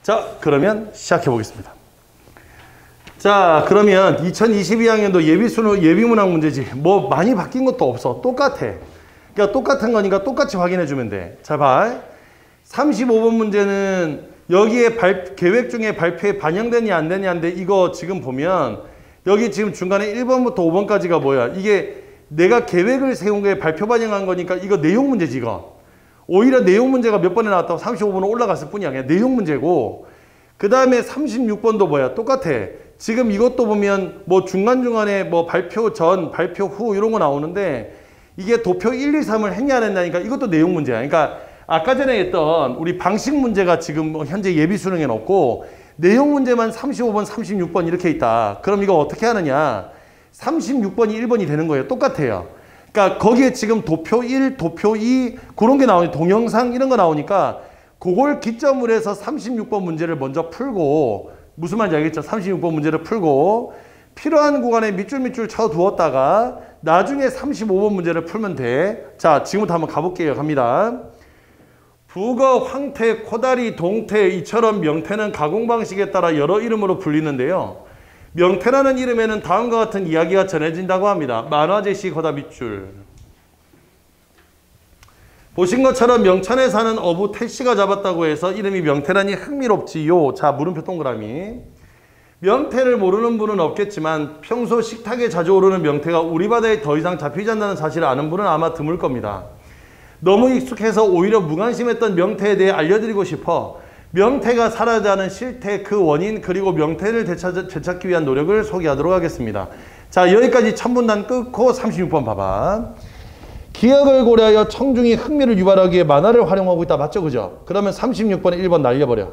자, 그러면 시작해 보겠습니다. 자, 그러면 2022학년도 예비문항 문제지. 뭐 많이 바뀐 것도 없어. 똑같아. 그러니까 똑같은 거니까 똑같이 확인해 주면 돼. 자, 봐. 35번 문제는 여기에 계획 중에 발표에 반영되냐 안 되냐인데 이거 지금 보면 여기 지금 중간에 1번부터 5번까지가 뭐야? 이게 내가 계획을 세운 거에 발표 반영한 거니까 이거 내용 문제지 이거. 오히려 내용 문제가 몇 번에 나왔다고 35번은 올라갔을 뿐이야. 그냥 내용 문제고. 그 다음에 36번도 뭐야? 똑같아. 지금 이것도 보면 뭐 중간중간에 뭐 발표 전, 발표 후 이런 거 나오는데 이게 도표 1, 2, 3을 했냐 안 했냐니까 이것도 내용 문제야. 그러니까 아까 전에 했던 우리 방식 문제가 지금 현재 예비 수능에 없고 내용 문제만 35번, 36번 이렇게 있다. 그럼 이거 어떻게 하느냐? 36번이 1번이 되는 거예요. 똑같아요. 그러니까 거기에 지금 도표 1, 도표 2 그런 게 나오니 동영상 이런 거 나오니까 그걸 기점으로 해서 36번 문제를 먼저 풀고 무슨 말인지 알겠죠? 36번 문제를 풀고 필요한 구간에 밑줄 쳐두었다가 나중에 35번 문제를 풀면 돼. 자, 지금부터 한번 가볼게요. 갑니다. 북어, 황태, 코다리, 동태 이처럼 명태는 가공 방식에 따라 여러 이름으로 불리는데요. 명태라는 이름에는 다음과 같은 이야기가 전해진다고 합니다. 만화 제시 거다 밑줄. 보신 것처럼 명천에 사는 어부 태씨가 잡았다고 해서 이름이 명태라니 흥미롭지요. 자, 물음표 동그라미. 명태를 모르는 분은 없겠지만 평소 식탁에 자주 오르는 명태가 우리 바다에 더 이상 잡히지 않는다는 사실을 아는 분은 아마 드물 겁니다. 너무 익숙해서 오히려 무관심했던 명태에 대해 알려드리고 싶어 명태가 사라져가는 실태, 그 원인, 그리고 명태를 되찾기 위한 노력을 소개하도록 하겠습니다. 자, 여기까지 천문단 끊고 36번 봐봐. 기억을 고려하여 청중이 흥미를 유발하기 위해 만화를 활용하고 있다. 맞죠? 그죠? 그러면 36번에 1번 날려버려.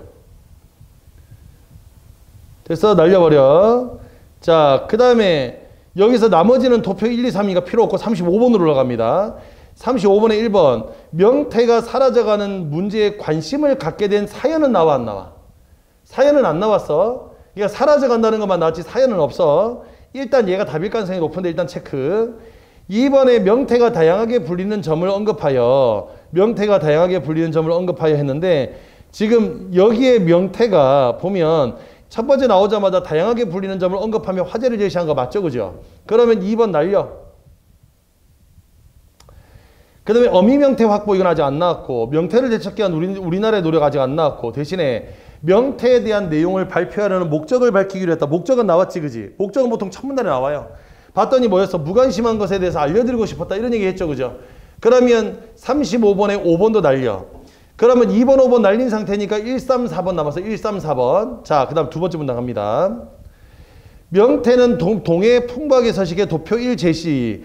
됐어? 날려버려. 자, 그 다음에 여기서 나머지는 도표 1, 2, 3이가 필요 없고 35번으로 올라갑니다. 35번에 1번. 명태가 사라져가는 문제에 관심을 갖게 된 사연은 나와 안 나와? 사연은 안 나왔어. 그러니까 사라져간다는 것만 나왔지 사연은 없어. 일단 얘가 답일 가능성이 높은데 일단 체크. 2번에 명태가 다양하게 불리는 점을 언급하여 했는데 지금 여기에 명태가 보면 첫 번째 나오자마자 다양하게 불리는 점을 언급하며 화제를 제시한 거 맞죠? 그죠? 그러면 2번 날려. 그 다음에 어미명태 확보 이건 아직 안 나왔고 명태를 되찾기 위한 우리나라의 노력 아직 안 나왔고 대신에 명태에 대한 내용을 발표하려는 목적을 밝히기로 했다. 목적은 나왔지 그지? 목적은 보통 천문단에 나와요. 봤더니 뭐였어? 무관심한 것에 대해서 알려드리고 싶었다. 이런 얘기 했죠. 그죠? 그러면 35번에 5번도 날려. 그러면 2번, 5번 날린 상태니까 1, 3, 4번 남았어. 1, 3, 4번. 자, 그 다음 두 번째 문단 갑니다. 명태는 동해 풍부하게 서식의 도표 1 제시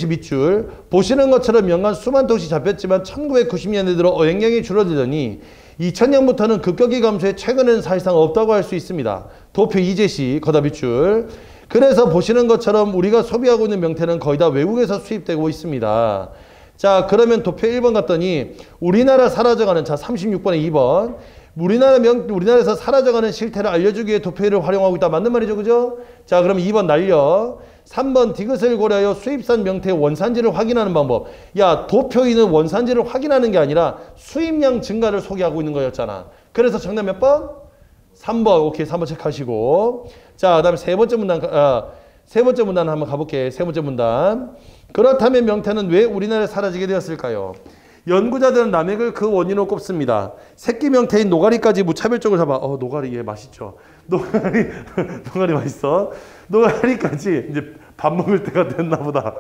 밑줄. 보시는 것처럼 연간 수만 통씩 잡혔지만 1990년대 들어 어획량이 줄어들더니 2000년부터는 급격히 감소해 최근에는 사실상 없다고 할 수 있습니다. 도표 2 제시 거다 밑줄. 그래서 보시는 것처럼 우리가 소비하고 있는 명태는 거의 다 외국에서 수입되고 있습니다. 자, 그러면 도표 1번 갔더니 우리나라 사라져가는, 자 36번에 2번. 우리나라에서 사라져가는 실태를 알려주기 위해 도표 1을 활용하고 있다. 맞는 말이죠. 그죠? 자, 그럼 2번 날려. 3번 디귿을 고려하여 수입산 명태의 원산지를 확인하는 방법. 야, 도표 2는 원산지를 확인하는 게 아니라 수입량 증가를 소개하고 있는 거였잖아. 그래서 정답 몇 번? 3번. 오케이, 3번 체크하시고. 자, 그 다음에 세 번째 문단 한번 가볼게. 세 번째 문단. 그렇다면 명태는 왜 우리나라에 사라지게 되었을까요? 연구자들은 남획을 그 원인으로 꼽습니다. 새끼 명태인 노가리까지 무차별적으로 잡아. 노가리 얘 맛있죠. 노가리 맛있어. 노가리까지 이제 밥 먹을 때가 됐나 보다.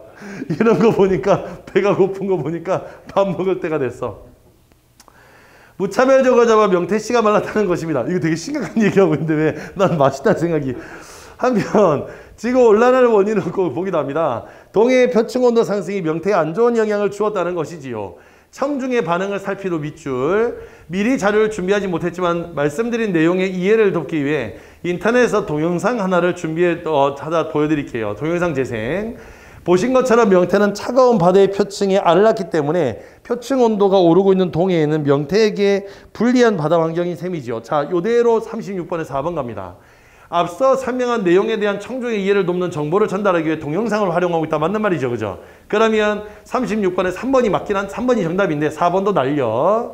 이런 거 보니까 배가 고픈 거 보니까 밥 먹을 때가 됐어. 무차별적으로 잡아 명태씨가 말랐다는 것입니다. 이거 되게 심각한 얘기하고 있는데 왜 난 맛있다는 생각이. 한편 지구 온난화를 원인으로 보기도 합니다. 동해의 표층온도 상승이 명태에 안 좋은 영향을 주었다는 것이지요. 청중의 반응을 살피도 밑줄. 미리 자료를 준비하지 못했지만 말씀드린 내용의 이해를 돕기 위해 인터넷에서 동영상 하나를 찾아 보여드릴게요. 동영상 재생. 보신 것처럼 명태는 차가운 바다의 표층에 알을 낳기 때문에 표층 온도가 오르고 있는 동해에는 명태에게 불리한 바다 환경인 셈이죠. 자, 요대로 36번에 4번 갑니다. 앞서 설명한 내용에 대한 청중의 이해를 돕는 정보를 전달하기 위해 동영상을 활용하고 있다. 맞는 말이죠. 그죠? 그러면 36번에 3번이 맞긴 한 3번이 정답인데 4번도 날려.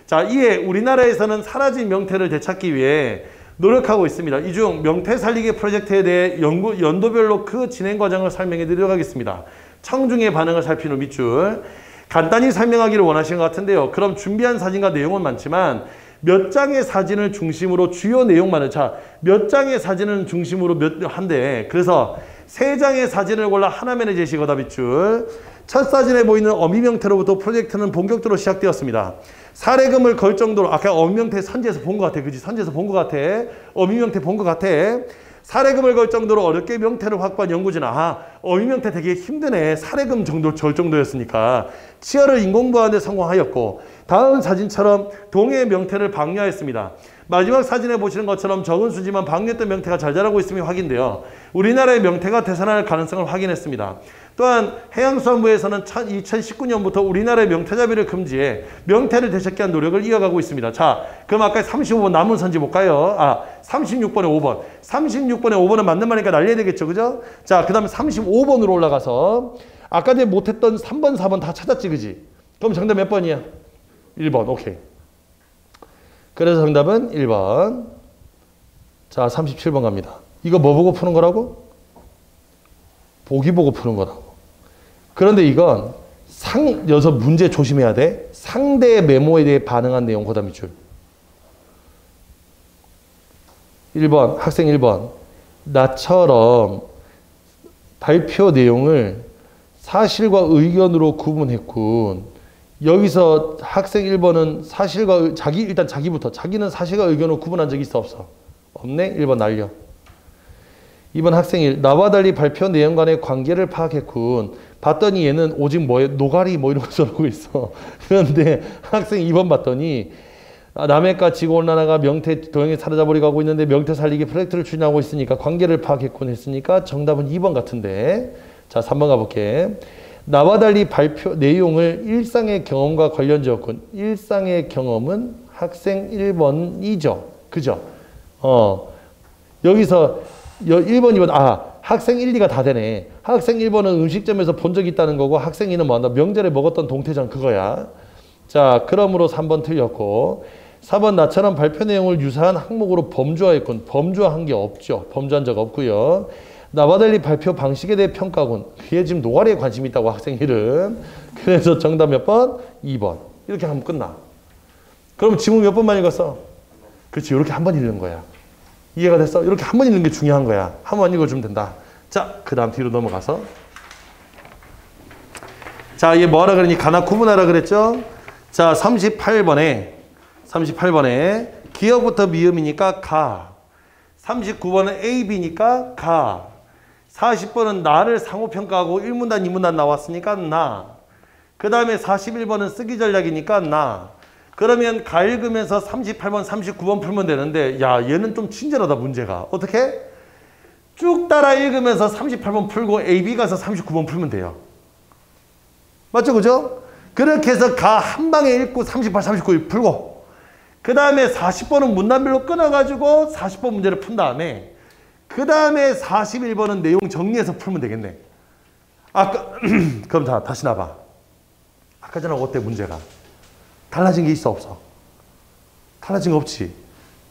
자, 이에 우리나라에서는 사라진 명태를 되찾기 위해 노력하고 있습니다. 이 중 명태 살리기 프로젝트에 대해 연도별로 그 진행 과정을 설명해 드리도록 하겠습니다. 청중의 반응을 살핀 후 밑줄. 간단히 설명하기를 원하시는 것 같은데요. 그럼 준비한 사진과 내용은 많지만 몇 장의 사진을 중심으로 주요 내용만을, 자, 몇 장의 사진을 중심으로 한데, 그래서 3장의 사진을 골라 하나면에 제시거다 밑줄. 첫 사진에 보이는 어미명태로부터 프로젝트는 본격적으로 시작되었습니다. 사례금을 걸 정도로, 아까 어미명태 선지에서 본 것 같아. 그지? 선지에서 본 것 같아. 어미명태 본 것 같아. 사례금을 걸 정도로 어렵게 명태를 확보한 연구진은, 아, 어미명태 되게 힘드네. 사례금 정도, 절 정도였으니까. 치열을 인공부하는 데 성공하였고, 다음 사진처럼 동해의 명태를 방류하였습니다. 마지막 사진에 보시는 것처럼 적은 수지만 방류했던 명태가 잘 자라고 있음이 확인되어 우리나라의 명태가 되살아날 가능성을 확인했습니다. 또한 해양수산부에서는 2019년부터 우리나라의 명태잡이를 금지해 명태를 되찾기 위한 노력을 이어가고 있습니다. 자, 그럼 아까 35번 남은 선지 볼까요? 36번에 5번. 36번에 5번은 맞는 말이니까 날려야 되겠죠. 그죠? 자, 그 다음에 35번으로 올라가서 아까 전에 못했던 3번, 4번 다 찾았지. 그지? 그럼 정답 몇 번이야? 1번. 오케이. 그래서 정답은 1번. 자, 37번 갑니다. 이거 뭐 보고 푸는 거라고? 보기 보고 푸는 거라고. 그런데 이건 여기서 문제 조심해야 돼. 상대의 메모에 대해 반응한 내용, 그 다음 밑줄. 1번, 학생 1번. 나처럼 발표 내용을 사실과 의견으로 구분했군. 여기서 학생 1번은 사실과, 일단 자기부터. 자기는 사실과 의견으로 구분한 적이 있어, 없어? 없네? 1번 날려. 2번 학생 1. 나와 달리 발표 내용 간의 관계를 파악했군. 봤더니 얘는 오직 노가리 이런 거 써놓고 있어. 그런데 학생 2번 봤더니 남해가 지구온난화가 명태 도형이 사라져버리고 하고 있는데 명태 살리기 프로젝트를 추진하고 있으니까 관계를 파악했군 했으니까 정답은 2번 같은데. 자, 3번 가볼게. 나와 달리 발표 내용을 일상의 경험과 관련지었군. 일상의 경험은 학생 1번이죠. 그죠? 여기서 1번, 2번, 학생 1, 2가 다 되네. 학생 1번은 음식점에서 본 적이 있다는 거고, 학생 2는 뭐한다? 명절에 먹었던 동태전 그거야. 자, 그러므로 3번 틀렸고, 4번 나처럼 발표 내용을 유사한 항목으로 범주화했군. 범주화한 게 없죠. 범주한 적 없고요. 나와 달리 발표 방식에 대해 평가군. 얘 지금 노가리에 관심이 있다고, 학생 1은. 그래서 정답 몇 번? 2번. 이렇게 하면 끝나. 그럼 지문 몇 번만 읽었어? 그렇지, 이렇게 한 번 읽는 거야. 이해가 됐어? 이렇게 한 번 읽는 게 중요한 거야. 한 번 읽어주면 된다. 자, 그 다음 뒤로 넘어가서. 자, 얘 뭐하라 그러니? 가나 구분하라 그랬죠? 자, 38번에 기어부터 미음이니까 가. 39번은 A, B니까 가. 40번은 나를 상호평가하고 1문단, 2문단 나왔으니까 나. 그 다음에 41번은 쓰기 전략이니까 나. 그러면 가 읽으면서 38번, 39번 풀면 되는데, 야, 얘는 좀 친절하다, 문제가. 어떻게? 쭉 따라 읽으면서 38번 풀고 A, B 가서 39번 풀면 돼요. 맞죠? 그죠? 그렇게 해서 가 한 방에 읽고 38, 39 풀고, 그 다음에 40번은 문단별로 끊어가지고 40번 문제를 푼 다음에, 그 다음에 41번은 내용 정리해서 풀면 되겠네. 그럼 자, 다시 나봐. 아까 전에 어때, 문제가? 달라진 게 있어, 없어? 달라진 거 없지.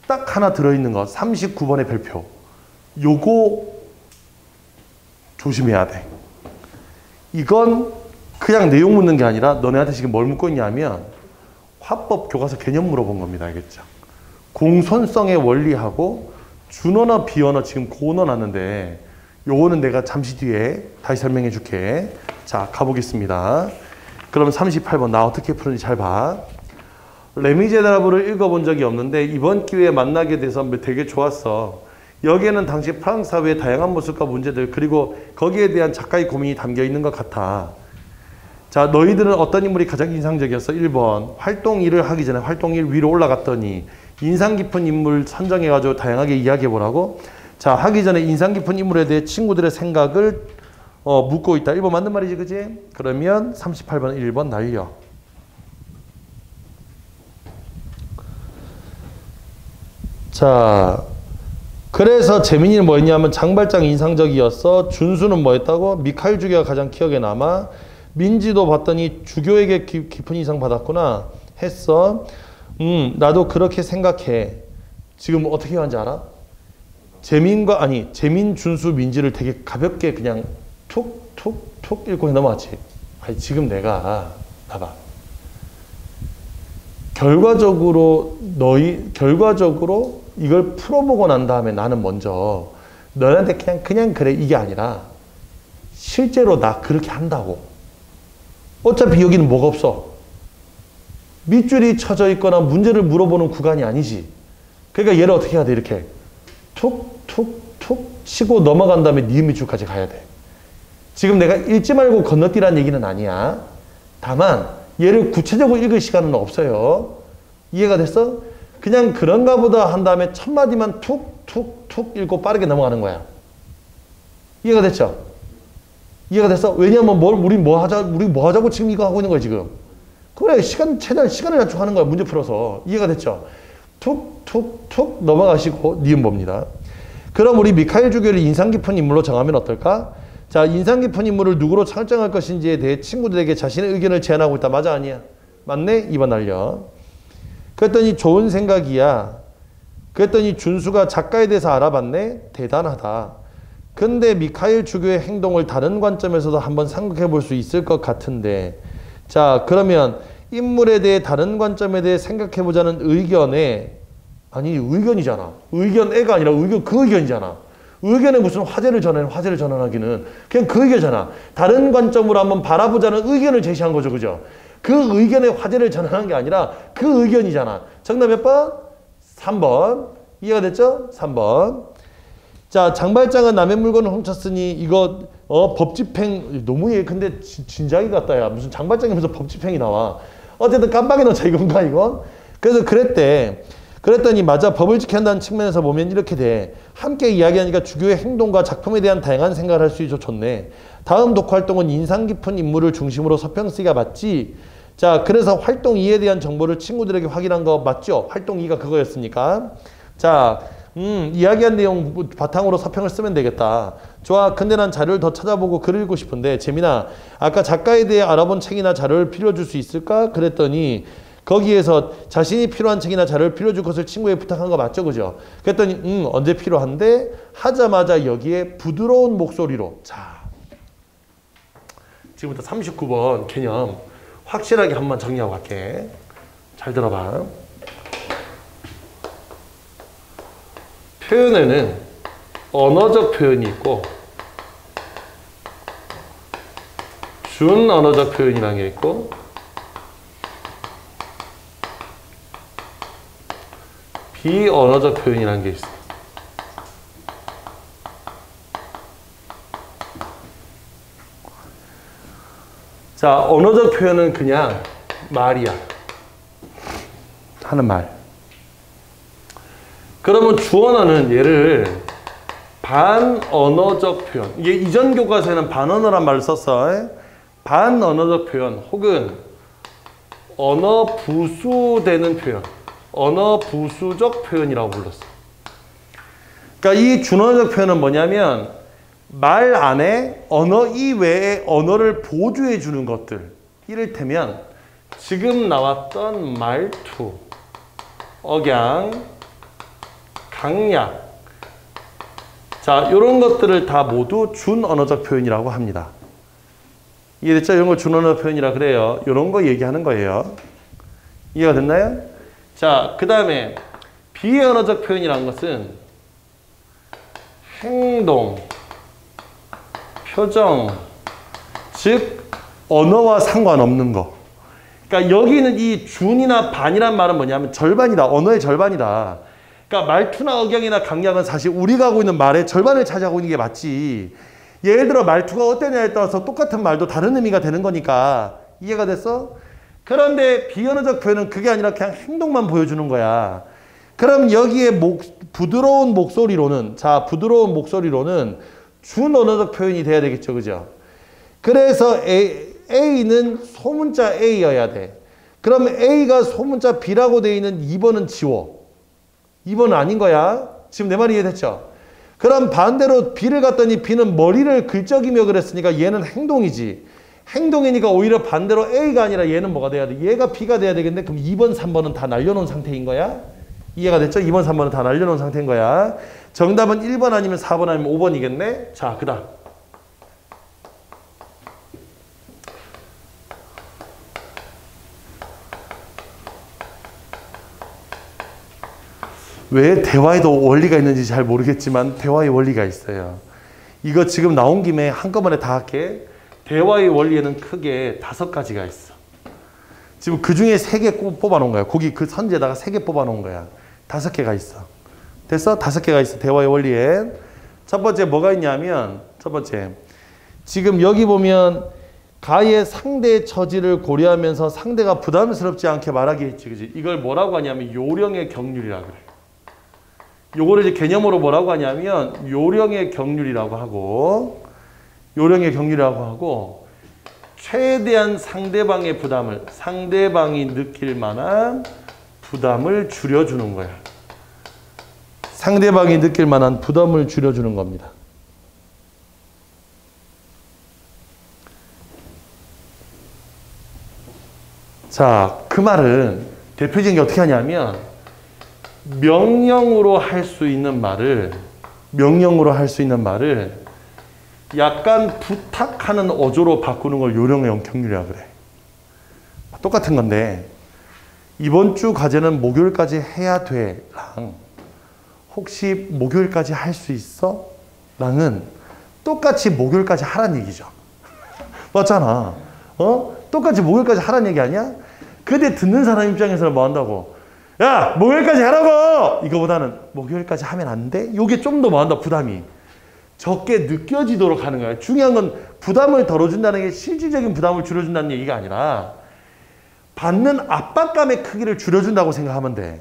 딱 하나 들어있는 거, 39번의 별표. 요거 조심해야 돼. 이건 그냥 내용 묻는 게 아니라 너네한테 지금 뭘 묻고 있냐면 화법 교과서 개념 물어본 겁니다. 알겠죠? 공손성의 원리하고 준언어, 비언어 지금 고언어놨는데 요거는 내가 잠시 뒤에 다시 설명해 줄게. 자, 가보겠습니다. 그럼 38번 나 어떻게 푸는지 잘 봐. 레미제라블을 읽어본 적이 없는데 이번 기회에 만나게 돼서 되게 좋았어. 여기에는 당시 프랑스 사회의 다양한 모습과 문제들 그리고 거기에 대한 작가의 고민이 담겨 있는 것 같아. 자, 너희들은 어떤 인물이 가장 인상적이었어? 1번 활동 1을 하기 전에 활동 1 위로 올라갔더니 인상 깊은 인물 선정해가지고 다양하게 이야기해보라고. 자, 하기 전에 인상 깊은 인물에 대해 친구들의 생각을 묻고 있다. 1번 맞는 말이지, 그지? 그러면 38번 1번 날려. 자, 그래서 재민이는 뭐였냐면 장발장 인상적이었어. 준수는 뭐였다고? 미카엘 주교가 가장 기억에 남아. 민지도 봤더니 주교에게 깊은 인상 받았구나 했어. 나도 그렇게 생각해. 지금 어떻게 하는지 알아? 재민, 준수, 민지를 되게 가볍게 그냥 툭툭툭 읽고 넘어갔지. 아니, 지금 내가, 봐봐. 결과적으로 이걸 풀어보고 난 다음에 나는 먼저 너한테 그냥 그래 이게 아니라 실제로 나 그렇게 한다고. 어차피 여기는 뭐가 없어. 밑줄이 쳐져 있거나 문제를 물어보는 구간이 아니지. 그러니까 얘를 어떻게 해야 돼? 이렇게 툭툭툭 치고 넘어간 다음에 니은 밑줄까지 가야 돼. 지금 내가 읽지 말고 건너뛰라는 얘기는 아니야. 다만 얘를 구체적으로 읽을 시간은 없어요. 이해가 됐어? 그냥 그런가 보다 한 다음에 첫 마디만 툭툭툭 읽고 빠르게 넘어가는 거야. 이해가 됐죠? 이해가 됐어? 왜냐면 우리 뭐 하자고 지금 이거 하고 있는 거야, 지금. 그래, 최대한 시간을 단축하는 거야, 문제 풀어서. 이해가 됐죠? 툭툭툭 넘어가시고 니은 봅니다. 그럼 우리 미카엘 주교를 인상 깊은 인물로 정하면 어떨까? 자, 인상 깊은 인물을 누구로 설정할 것인지에 대해 친구들에게 자신의 의견을 제안하고 있다. 맞아, 아니야? 맞네? 2번 날려. 그랬더니 좋은 생각이야. 그랬더니 준수가 작가에 대해서 알아봤네? 대단하다. 근데 미카엘 주교의 행동을 다른 관점에서도 한번 생각해 볼 수 있을 것 같은데. 자, 그러면 인물에 대해 다른 관점에 대해 생각해 보자는 의견이잖아. 의견애가 아니라 그 의견이잖아. 의견에 무슨 화제를 전환하기는 그냥 그 의견이잖아. 다른 관점으로 한번 바라보자는 의견을 제시한 거죠. 그죠? 그 의견에 화제를 전환한 게 아니라 그 의견이잖아. 정답 몇 번? 3번. 이해가 됐죠? 3번. 자, 장발장은 남의 물건을 훔쳤으니 이거 법집행 너무해. 근데 진작에 같다. 야, 무슨 장발장이면서 법집행이 나와. 어쨌든 깜빡이 넣자 이건가 이건? 그래서 그랬더니 맞아, 법을 지켜야 한다는 측면에서 보면 이렇게 돼. 함께 이야기하니까 주교의 행동과 작품에 대한 다양한 생각을 할 수 있어. 좋네. 다음 독후 활동은 인상 깊은 인물을 중심으로 서평 쓰기가 맞지. 자, 그래서 활동 2에 대한 정보를 친구들에게 확인한 거 맞죠? 활동 2가 그거였으니까. 자, 이야기한 내용 바탕으로 서평을 쓰면 되겠다. 좋아. 근데 난 자료를 더 찾아보고 글을 읽고 싶은데, 재민아, 아까 작가에 대해 알아본 책이나 자료를 빌려줄 수 있을까? 그랬더니 거기에서 자신이 필요한 책이나 자료를 빌려줄 것을 친구에게 부탁한 거 맞죠? 그죠? 그랬더니 언제 필요한데? 하자마자 여기에 부드러운 목소리로. 자, 지금부터 39번 개념 확실하게 한번 정리하고 갈게. 잘 들어봐. 표현에는 언어적 표현이 있고 준언어적 표현이라는 게 있고 비언어적 표현이라는 게 있어. 자, 언어적 표현은 그냥 말이야. 하는 말. 그러면 주언어는 얘를 반언어적 표현. 이게 이전 교과서에는 반언어란 말을 썼어. 반언어적 표현 혹은 언어 부수되는 표현. 언어 부수적 표현이라고 불렀어. 그러니까 이 준언어적 표현은 뭐냐면 말 안에 언어 이외의 언어를 보조해 주는 것들. 이를테면 지금 나왔던 말투, 억양, 강약. 자, 이런 것들을 다 모두 준언어적 표현이라고 합니다. 이해됐죠? 이런 거 준언어적 표현이라 그래요. 이런 거 얘기하는 거예요. 이해가 됐나요? 자, 그 다음에 비언어적 표현이라는 것은 행동, 표정, 즉 언어와 상관없는 거. 그러니까 여기는 이 준이나 반이란 말은 뭐냐면 절반이다. 언어의 절반이다. 그러니까 말투나 억양이나 강약은 사실 우리가 하고 있는 말의 절반을 차지하고 있는 게 맞지. 예를 들어 말투가 어떠냐에 따라서 똑같은 말도 다른 의미가 되는 거니까. 이해가 됐어? 그런데 비언어적 표현은 그게 아니라 그냥 행동만 보여주는 거야. 그럼 여기에 부드러운 목소리로는, 자, 부드러운 목소리로는 준언어적 표현이 돼야 되겠죠. 그죠? 그래서 A는 소문자 A여야 돼. 그럼 A가 소문자 B라고 되어 있는 2번은 지워. 2번은 아닌 거야. 지금 내 말이 이해됐죠? 그럼 반대로 B를 갖더니 B는 머리를 긁적이며 그랬으니까 얘는 행동이지. 행동이니까 오히려 반대로 A가 아니라 얘는 뭐가 돼야 돼? 얘가 B가 돼야 되겠네. 그럼 2번, 3번은 다 날려놓은 상태인 거야. 이해가 됐죠? 2번, 3번은 다 날려놓은 상태인 거야. 정답은 1번 아니면 4번 아니면 5번이겠네. 자, 그 다음. 왜 대화에도 원리가 있는지 잘 모르겠지만 대화의 원리가 있어요. 이거 지금 나온 김에 한꺼번에 다 할게. 대화의 원리에는 크게 5가지가 있어. 지금 그 중에 3개 뽑아 놓은 거야. 거기 그 선지에다가 3개 뽑아 놓은 거야. 5개가 있어. 됐어? 5개가 있어. 대화의 원리엔. 첫 번째 뭐가 있냐면, 첫 번째. 지금 여기 보면 가의 상대의 처지를 고려하면서 상대가 부담스럽지 않게 말하기 했지. 그지? 이걸 뭐라고 하냐면 요령의 경륜이라 그래. 요거를 이제 개념으로 뭐라고 하냐면 요령의 경륜이라고 하고, 요령의 경륜이라고 하고, 최대한 상대방의 부담을, 상대방이 느낄 만한 부담을 줄여주는 거야. 상대방이 느낄 만한 부담을 줄여주는 겁니다. 자, 그 말은 대표적인 게 어떻게 하냐면 명령으로 할 수 있는 말을 약간 부탁하는 어조로 바꾸는 걸 요령의 경륜이라 그래. 똑같은 건데 이번 주 과제는 목요일까지 해야 돼 랑 혹시 목요일까지 할 수 있어? 랑은 똑같이 목요일까지 하란 얘기죠. 맞잖아. 똑같이 목요일까지 하란 얘기 아니야? 근데 듣는 사람 입장에서는 뭐 한다고? 야, 목요일까지 하라고! 이거보다는 목요일까지 하면 안 돼? 요게 좀 더 뭐 한다, 부담이. 적게 느껴지도록 하는 거야. 중요한 건 부담을 덜어준다는 게 실질적인 부담을 줄여준다는 얘기가 아니라 받는 압박감의 크기를 줄여준다고 생각하면 돼.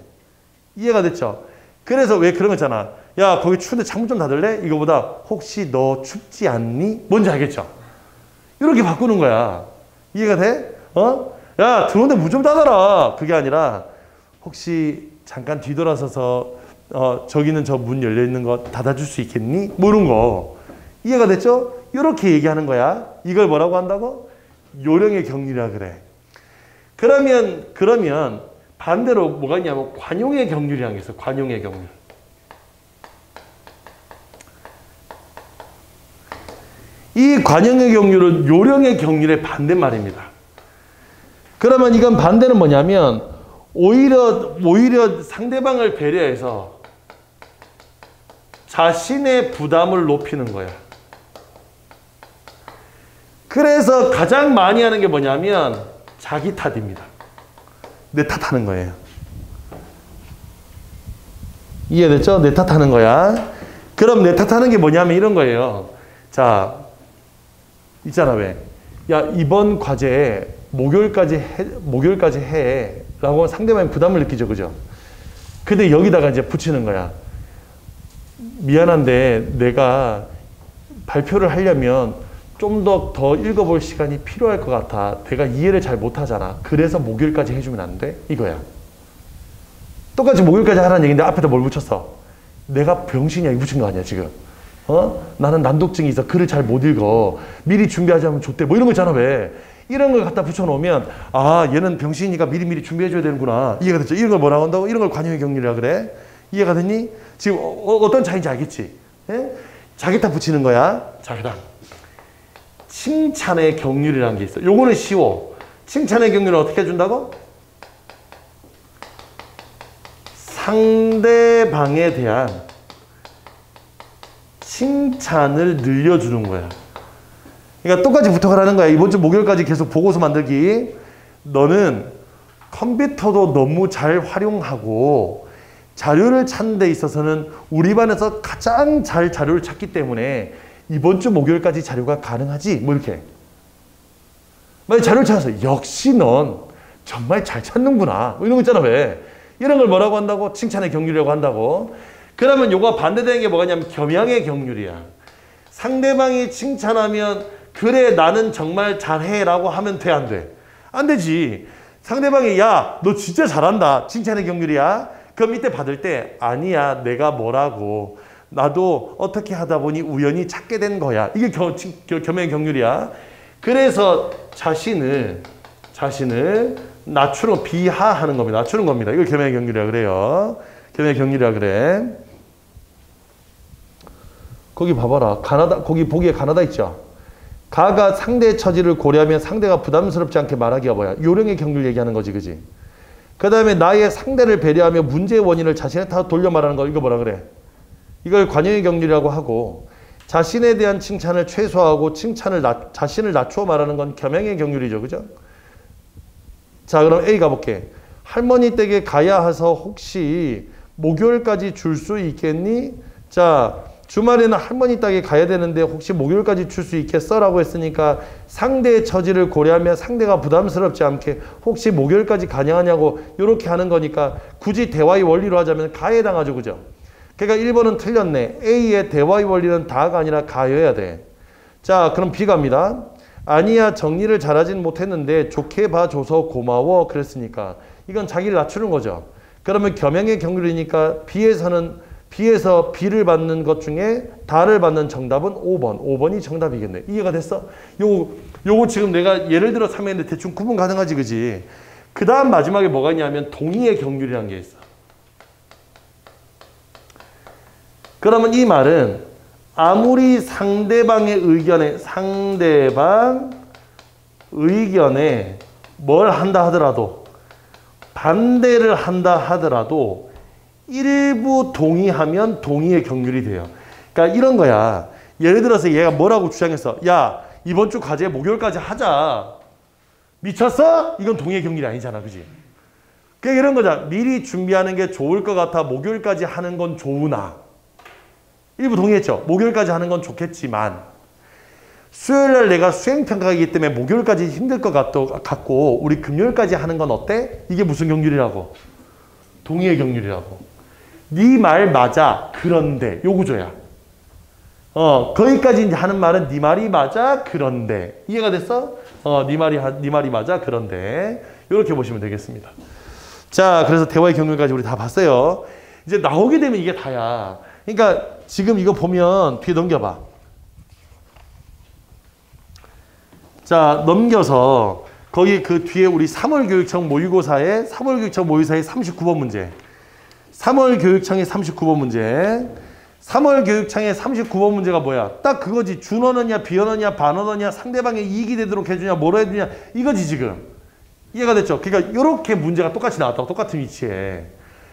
이해가 됐죠? 그래서 왜 그런 거 있잖아. 야, 거기 추운데 창문 좀 닫을래? 이거보다 혹시 너 춥지 않니? 뭔지 알겠죠? 이렇게 바꾸는 거야. 이해가 돼? 야, 들어오는데 문 좀 닫아라. 그게 아니라 혹시 잠깐 뒤돌아서서 저기는 저 문 열려있는 거 닫아줄 수 있겠니? 뭐 이런 거. 이해가 됐죠? 이렇게 얘기하는 거야. 이걸 뭐라고 한다고? 요령의 경륜이라 그래. 그러면 반대로 뭐가 있냐면 관용의 경륜이라는 게 있어. 관용의 경륜. 이 관용의 경륜은 요령의 경륜의 반대말입니다. 그러면 이건 반대는 뭐냐면 오히려 상대방을 배려해서 자신의 부담을 높이는 거야. 그래서 가장 많이 하는 게 뭐냐면 자기 탓입니다. 내 탓하는 거예요. 이해됐죠? 내 탓하는 거야. 그럼 내 탓하는 게 뭐냐면 이런 거예요. 자, 있잖아 왜? 야, 이번 과제 목요일까지 해. 라고 상대방이 부담을 느끼죠. 그죠? 근데 여기다가 이제 붙이는 거야. 미안한데 내가 발표를 하려면 좀 더 읽어볼 시간이 필요할 것 같아. 내가 이해를 잘 못하잖아. 그래서 목요일까지 해주면 안 돼? 이거야. 똑같이 목요일까지 하라는 얘기인데 앞에다 뭘 붙였어? 내가 병신이야. 이 붙인 거 아니야 지금. 나는 난독증이 있어. 글을 잘 못 읽어. 미리 준비하자면 좋대. 뭐 이런 거 있잖아 왜. 이런 걸 갖다 붙여놓으면 아 얘는 병신이니까 미리미리 준비해줘야 되는구나. 이해가 됐죠? 이런 걸 뭐라고 한다고? 이런 걸 관용의 경륜이라 그래. 이해가 됐니? 지금 어떤 차이인지 알겠지? 예? 자기 탓 붙이는 거야. 자, 그 다음 칭찬의 경륜이라는 게 있어. 요거는 쉬워. 칭찬의 경륜을 어떻게 해준다고? 상대방에 대한 칭찬을 늘려주는 거야. 그러니까 똑같이 부탁을 하는 거야. 이번 주 목요일까지 계속 보고서 만들기. 너는 컴퓨터도 너무 잘 활용하고 자료를 찾는 데 있어서는 우리 반에서 가장 잘 자료를 찾기 때문에 이번 주 목요일까지 자료가 가능하지? 뭐 이렇게. 만약 자료를 찾아서 역시 넌 정말 잘 찾는구나. 뭐 이런 거 있잖아 왜. 이런 걸 뭐라고 한다고? 칭찬의 경륜이라고 한다고. 그러면 요거 반대되는 게 뭐냐면 겸양의 경륜이야. 상대방이 칭찬하면 그래 나는 정말 잘해 라고 하면 돼 안 돼? 안 되지. 상대방이 야 너 진짜 잘한다. 칭찬의 경륜이야. 그럼 이때 받을 때 아니야 내가 뭐라고. 나도 어떻게 하다 보니 우연히 찾게 된 거야. 이게 겸양의 경륜이야. 그래서 자신을 낮추는, 비하하는 겁니다. 낮추는 겁니다. 이걸 겸양의 경륜이라 그래요. 겸양의 경륜이라 그래. 거기 봐봐라. 가나다, 거기 보기에 가나다 있죠? 가가 상대의 처지를 고려하면 상대가 부담스럽지 않게 말하기가 뭐야? 요령의 경륜 얘기하는 거지, 그지? 그 다음에 나의 상대를 배려하며 문제의 원인을 자신에 다 돌려 말하는 거, 이거 뭐라 그래? 이걸 관용의 경륜이라고 하고, 자신에 대한 칭찬을 최소화하고 자신을 낮추어 말하는 건 겸양의 경륜이죠, 그죠? 자, 그럼 A 가볼게. 할머니 댁에 가야 해서 혹시 목요일까지 줄 수 있겠니? 자, 주말에는 할머니 댁에 가야 되는데 혹시 목요일까지 줄 수 있겠어? 라고 했으니까 상대의 처지를 고려하며 상대가 부담스럽지 않게 혹시 목요일까지 가능하냐고 이렇게 하는 거니까 굳이 대화의 원리로 하자면 가에 해당하죠, 그죠? 그러니까 1번은 틀렸네. A의 대화의 원리는 다가 아니라 가여야 돼. 자, 그럼 B 갑니다. 아니야, 정리를 잘하진 못했는데 좋게 봐줘서 고마워 그랬으니까 이건 자기를 낮추는 거죠. 그러면 겸양의 경륜이니까 B에서 B를 받는 것 중에 다를 받는 정답은 5번. 5번이 정답이겠네. 이해가 됐어? 요거 지금 내가 예를 들어 설명했는데 대충 구분 가능하지, 그지? 그 다음 마지막에 뭐가 있냐면 동의의 경륜이라는 게 있어. 그러면 이 말은 아무리 상대방 의견에 뭘 한다 하더라도, 반대를 한다 하더라도 일부 동의하면 동의의 경륜이 돼요. 그러니까 이런 거야. 예를 들어서 얘가 뭐라고 주장했어? 야, 이번 주 과제 목요일까지 하자. 미쳤어? 이건 동의의 경륜이 아니잖아, 그지? 그러니까 이런 거잖아. 미리 준비하는 게 좋을 것 같아. 목요일까지 하는 건 좋으나. 일부 동의했죠. 목요일까지 하는 건 좋겠지만 수요일날 내가 수행평가이기 때문에 목요일까지 힘들 것 같고 우리 금요일까지 하는 건 어때? 이게 무슨 경륜이라고? 동의의 경륜이라고. 네 말 맞아. 그런데 요 구조야. 거기까지 하는 말은 네 말이 맞아. 그런데 이해가 됐어? 네 말이 맞아. 그런데 이렇게 보시면 되겠습니다. 자, 그래서 대화의 경륜까지 우리 다 봤어요. 이제 나오게 되면 이게 다야. 그러니까 지금 이거 보면 뒤에 넘겨봐. 자, 넘겨서 거기 그 뒤에 우리 3월 교육청 모의고사의 39번 문제. 3월 교육청의 39번 문제. 3월 교육청의 39번 문제가 뭐야? 딱 그거지. 준언어냐, 비언어냐, 반언어냐, 상대방의 이익이 되도록 해주냐, 뭐라 해주냐. 이거지 지금. 이해가 됐죠? 그러니까 이렇게 문제가 똑같이 나왔다고, 똑같은 위치에.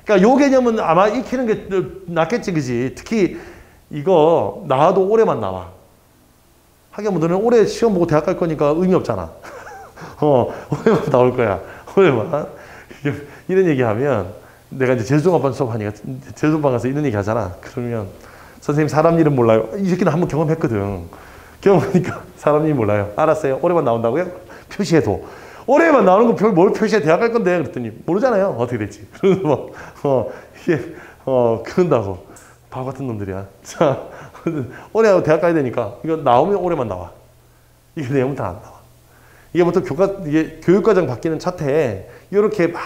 그러니까 요 개념은 아마 익히는 게 낫겠지, 그지? 특히 이거 나와도 올해만 나와. 하긴 뭐 너는 올해 시험 보고 대학 갈 거니까 의미 없잖아. 올해만 나올 거야. 올해만. 이런 얘기하면 내가 이제 재수종합반 수업하니까 재수종합반 가서 이런 얘기 하잖아. 그러면 선생님 사람 일은 몰라요. 이 새끼는 한번 경험했거든. 경험하니까 사람 일 몰라요. 알았어요. 올해만 나온다고요? 표시해도. 올해만 나오는 거 뭘 표시해? 대학 갈 건데. 그랬더니 모르잖아요. 어떻게 될지. 그래서 이게 그런다고. 바보 같은 놈들이야. 자, 올해 대학 가야 되니까 이거 나오면 올해만 나와. 이게 내용은 다 안 나와. 이게 보통 이게 교육과정 바뀌는 차트에 이렇게 막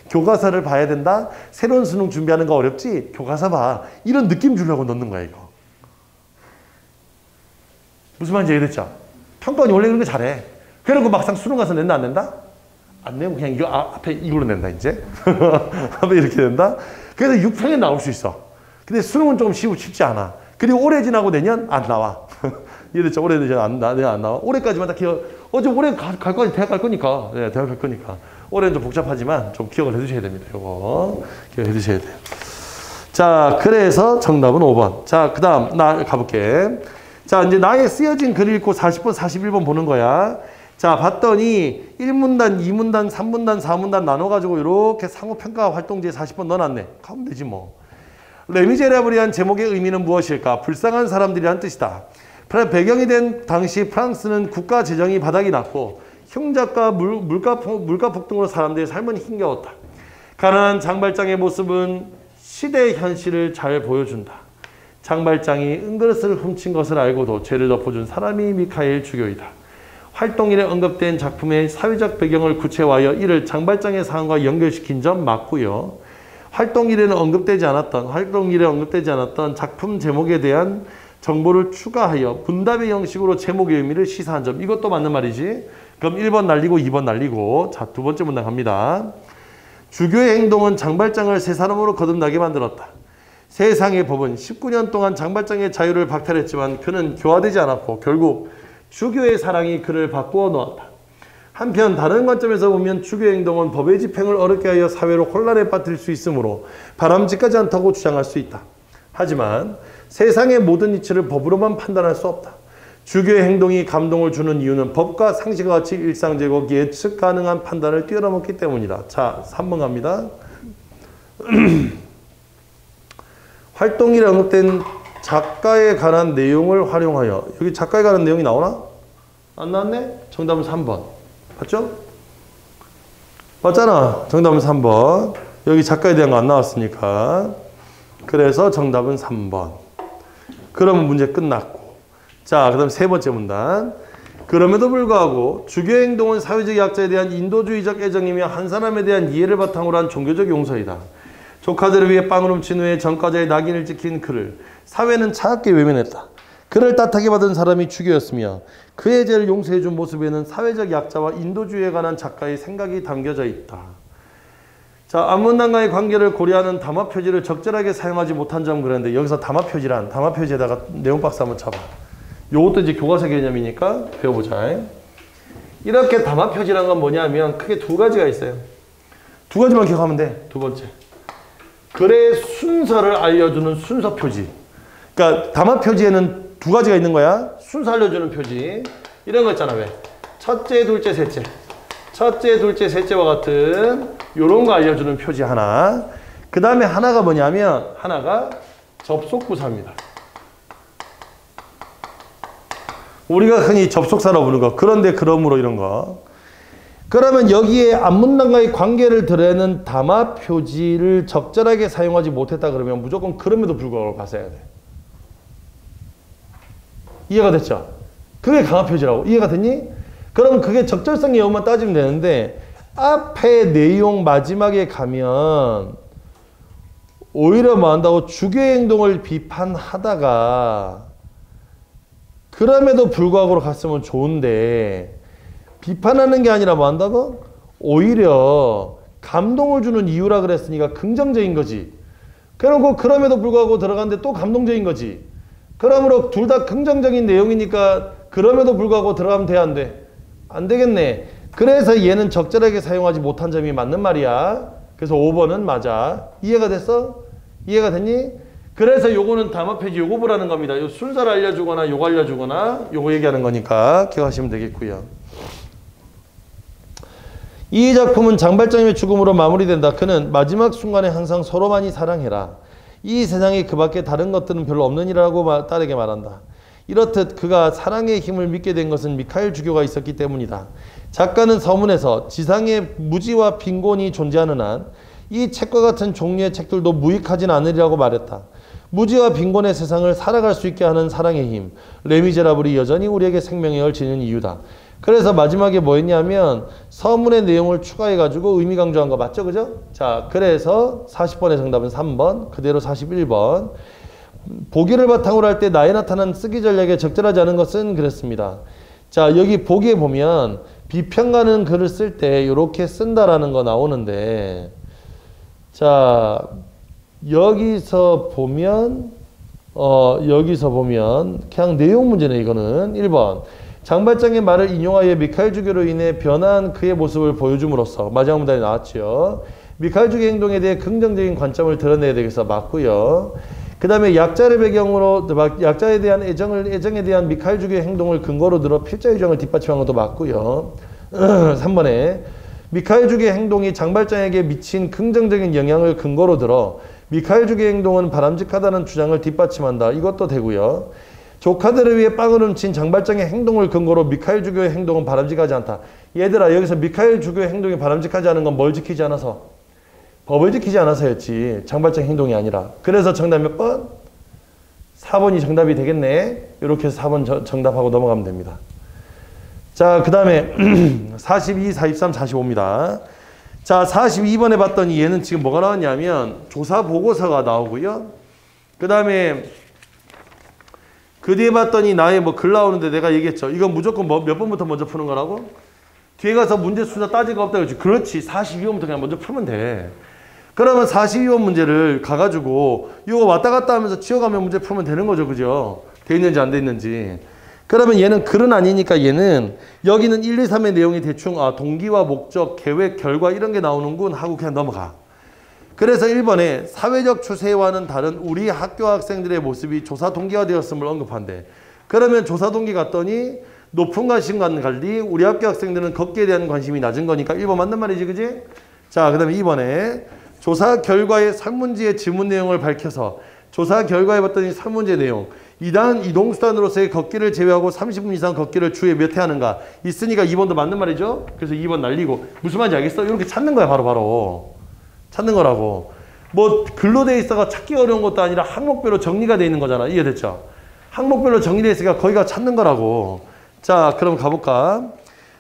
교과서를 봐야 된다. 새로운 수능 준비하는 거 어렵지? 교과서 봐. 이런 느낌 주려고 넣는 거야, 이거. 무슨 말인지 이해됐죠? 평가원이 원래 그런 거 잘해. 그래놓고 막상 수능 가서 낸다, 안 낸다? 안 내면 그냥 이거 앞에 이걸로 낸다, 이제. 앞에 이렇게 된다? 그래서 6평에 나올 수 있어. 근데 수능은 조금 쉽지 않아. 그리고 올해 지나고 내년 안 나와. 이해됐죠? 올해 내년 안 나와. 올해까지만 다 기억. 올해 갈 거지. 대학 갈 거니까. 네, 대학 갈 거니까. 올해는 좀 복잡하지만 좀 기억을 해두셔야 됩니다. 이거 기억해 두셔야 돼요. 자, 그래서 정답은 5번. 자, 그 다음 나 가볼게. 자, 이제 나의 쓰여진 글을 읽고 40번, 41번 보는 거야. 자, 봤더니 1문단, 2문단, 3문단, 4문단 나눠가지고 이렇게 상호평가 활동지에 40번 넣어놨네. 가면 되지 뭐. 레미제라블이란 제목의 의미는 무엇일까? 불쌍한 사람들이란 뜻이다. 배경이 된 당시 프랑스는 국가 재정이 바닥이 났고 흉작과 물가 폭등으로 사람들의 삶은 힘겨웠다. 가난한 장발장의 모습은 시대의 현실을 잘 보여준다. 장발장이 은그릇을 훔친 것을 알고도 죄를 덮어준 사람이 미카엘 주교이다. 활동일에 언급된 작품의 사회적 배경을 구체화하여 이를 장발장의 사안과 연결시킨 점 맞고요. 활동일에 언급되지 않았던 작품 제목에 대한 정보를 추가하여 분답의 형식으로 제목의 의미를 시사한 점. 이것도 맞는 말이지. 그럼 1번 날리고 2번 날리고. 자, 두 번째 문단 갑니다. 주교의 행동은 장발장을 새 사람으로 거듭나게 만들었다. 세상의 법은 19년 동안 장발장의 자유를 박탈했지만 그는 교화되지 않았고 결국 주교의 사랑이 그를 바꾸어 놓았다. 한편 다른 관점에서 보면 주교의 행동은 법의 집행을 어렵게 하여 사회로 혼란에 빠뜨릴 수 있으므로 바람직하지 않다고 주장할 수 있다. 하지만 세상의 모든 이치를 법으로만 판단할 수 없다. 주교의 행동이 감동을 주는 이유는 법과 상식과 같이 일상적이고 예측 가능한 판단을 뛰어넘었기 때문이다. 자, 3번 갑니다. 활동일에 언급된 작가에 관한 내용을 활용하여. 여기 작가에 관한 내용이 나오나? 안 나왔네? 정답은 3번. 맞죠? 맞잖아. 정답은 3번. 여기 작가에 대한 거 안 나왔으니까. 그래서 정답은 3번. 그러면 문제 끝났고. 자, 그 다음 세 번째 문단. 그럼에도 불구하고 주교의 행동은 사회적 약자에 대한 인도주의적 애정이며 한 사람에 대한 이해를 바탕으로 한 종교적 용서이다. 조카들을 위해 빵을 훔친 후에 전과자의 낙인을 찍힌 그를 사회는 차갑게 외면했다. 그를 따뜻하게 받은 사람이 주교였으며 그의 죄를 용서해준 모습에는 사회적 약자와 인도주의에 관한 작가의 생각이 담겨져 있다. 자, 앞문단과의 관계를 고려하는 담화 표지를 적절하게 사용하지 못한 점 그랬는데 여기서 담화 표지란 담화 표지에다가 내용 박스 한번 쳐봐. 요것도 이제 교과서 개념이니까 배워보자. 이렇게 담화 표지란 건 뭐냐면 크게 두 가지가 있어요. 두 가지만 기억하면 돼. 두 번째. 글의 순서를 알려주는 순서 표지. 그러니까 담화 표지에는 두 가지가 있는 거야. 순서 알려주는 표지. 이런 거 있잖아. 왜? 첫째, 둘째, 셋째. 첫째, 둘째, 셋째와 같은 요런 거 알려주는 표지 하나. 그 다음에 하나가 뭐냐면 하나가 접속부사입니다. 우리가 흔히 접속사라고 부르는 거. 그런데 그러므로 이런 거. 그러면 여기에 앞문단과의 관계를 드러내는 담화 표지를 적절하게 사용하지 못했다 그러면 무조건 그럼에도 불구하고 봤어야 돼. 이해가 됐죠? 그게 강화 표지라고. 이해가 됐니? 그럼 그게 적절성 여부만 따지면 되는데 앞에 내용 마지막에 가면 오히려 뭐 한다고 주교의 행동을 비판하다가 그럼에도 불구하고로 갔으면 좋은데 비판하는 게 아니라 뭐 한다고? 오히려 감동을 주는 이유라 그랬으니까 긍정적인 거지. 그러고 그럼에도 불구하고 들어갔는데 또 감동적인 거지. 그러므로 둘 다 긍정적인 내용이니까 그럼에도 불구하고 들어가면 돼, 안 돼? 안 되겠네. 그래서 얘는 적절하게 사용하지 못한 점이 맞는 말이야. 그래서 5번은 맞아. 이해가 됐어? 이해가 됐니? 그래서 요거는 담화 표지 요거 보라는 겁니다. 요 순서를 알려주거나 요거 알려주거나 요거 얘기하는 거니까 기억하시면 되겠고요. 이 작품은 장발장님의 죽음으로 마무리된다. 그는 마지막 순간에 항상 서로만이 사랑해라. 이 세상에 그 밖에 다른 것들은 별로 없느니라고 딸에게 말한다. 이렇듯 그가 사랑의 힘을 믿게 된 것은 미카엘 주교가 있었기 때문이다. 작가는 서문에서 지상에 무지와 빈곤이 존재하는 한 이 책과 같은 종류의 책들도 무익하진 않으리라고 말했다. 무지와 빈곤의 세상을 살아갈 수 있게 하는 사랑의 힘, 레미제라블이 여전히 우리에게 생명력을 지닌 이유다. 그래서 마지막에 뭐 했냐면 서문의 내용을 추가해가지고 의미 강조한 거 맞죠? 그죠? 자, 그래서 40번의 정답은 3번, 그대로 41번. 보기를 바탕으로 할 때 나에 나타난 쓰기 전략에 적절하지 않은 것은 그랬습니다. 자, 여기 보기에 보면 비평가는 글을 쓸 때 이렇게 쓴다라는 거 나오는데 자, 여기서 보면 그냥 내용 문제네. 이거는 1번 장발장의 말을 인용하여 미카엘 주교로 인해 변한 그의 모습을 보여줌으로써 마지막 문단이 나왔죠. 미카엘 주교의 행동에 대해 긍정적인 관점을 드러내야 되겠어. 맞고요. 그 다음에 약자를 배경으로 약자에 대한 애정에 대한 미카엘 주교의 행동을 근거로 들어 필자 유정을 뒷받침한 것도 맞고요. 3번에 미카엘 주교의 행동이 장발장에게 미친 긍정적인 영향을 근거로 들어 미카엘 주교의 행동은 바람직하다는 주장을 뒷받침한다. 이것도 되고요. 조카들을 위해 빵을 훔친 장발장의 행동을 근거로 미카엘 주교의 행동은 바람직하지 않다. 얘들아, 여기서 미카엘 주교의 행동이 바람직하지 않은 건 뭘 지키지 않아서? 법을 지키지 않아서였지. 장발장 행동이 아니라. 그래서 정답 몇 번? 4번이 정답이 되겠네. 이렇게 해서 4번 정답하고 넘어가면 됩니다. 자, 그 다음에 42, 43, 45입니다. 자, 42번에 봤더니 얘는 지금 뭐가 나왔냐면 조사 보고서가 나오고요. 그 다음에 그 뒤에 봤더니 나의 뭐 글 나오는데 내가 얘기했죠. 이건 무조건 뭐 몇 번부터 먼저 푸는 거라고? 뒤에 가서 문제 숫자 따질 거 없다 그렇지. 그렇지. 42번부터 그냥 먼저 풀면 돼. 그러면 42번 문제를 가가지고 이거 왔다 갔다 하면서 지워가면 문제 풀면 되는 거죠. 그죠? 돼 있는지 안 돼 있는지. 그러면 얘는 글은 아니니까 얘는 여기는 1, 2, 3의 내용이 대충 동기와 목적, 계획, 결과 이런 게 나오는군 하고 그냥 넘어가. 그래서 1번에 사회적 추세와는 다른 우리 학교 학생들의 모습이 조사 동기화되었음을 언급한대. 그러면 조사 동기 갔더니 높은 관심과는 달리 우리 학교 학생들은 걷기에 대한 관심이 낮은 거니까 1번 맞는 말이지, 그지? 자, 그 다음에 2번에 조사 결과의 설문지의 지문 내용을 밝혀서 조사 결과에 봤더니 설문지 내용. 이단 이동수단으로서의 걷기를 제외하고 30분 이상 걷기를 주에 몇 회 하는가? 있으니까 2번도 맞는 말이죠? 그래서 2번 날리고. 무슨 말인지 알겠어? 이렇게 찾는 거야, 바로. 찾는 거라고. 뭐 글로 돼 있어가 찾기 어려운 것도 아니라 항목별로 정리가 돼 있는 거잖아. 이해됐죠? 항목별로 정리돼 있으니까 거기가 찾는 거라고. 자, 그럼 가볼까?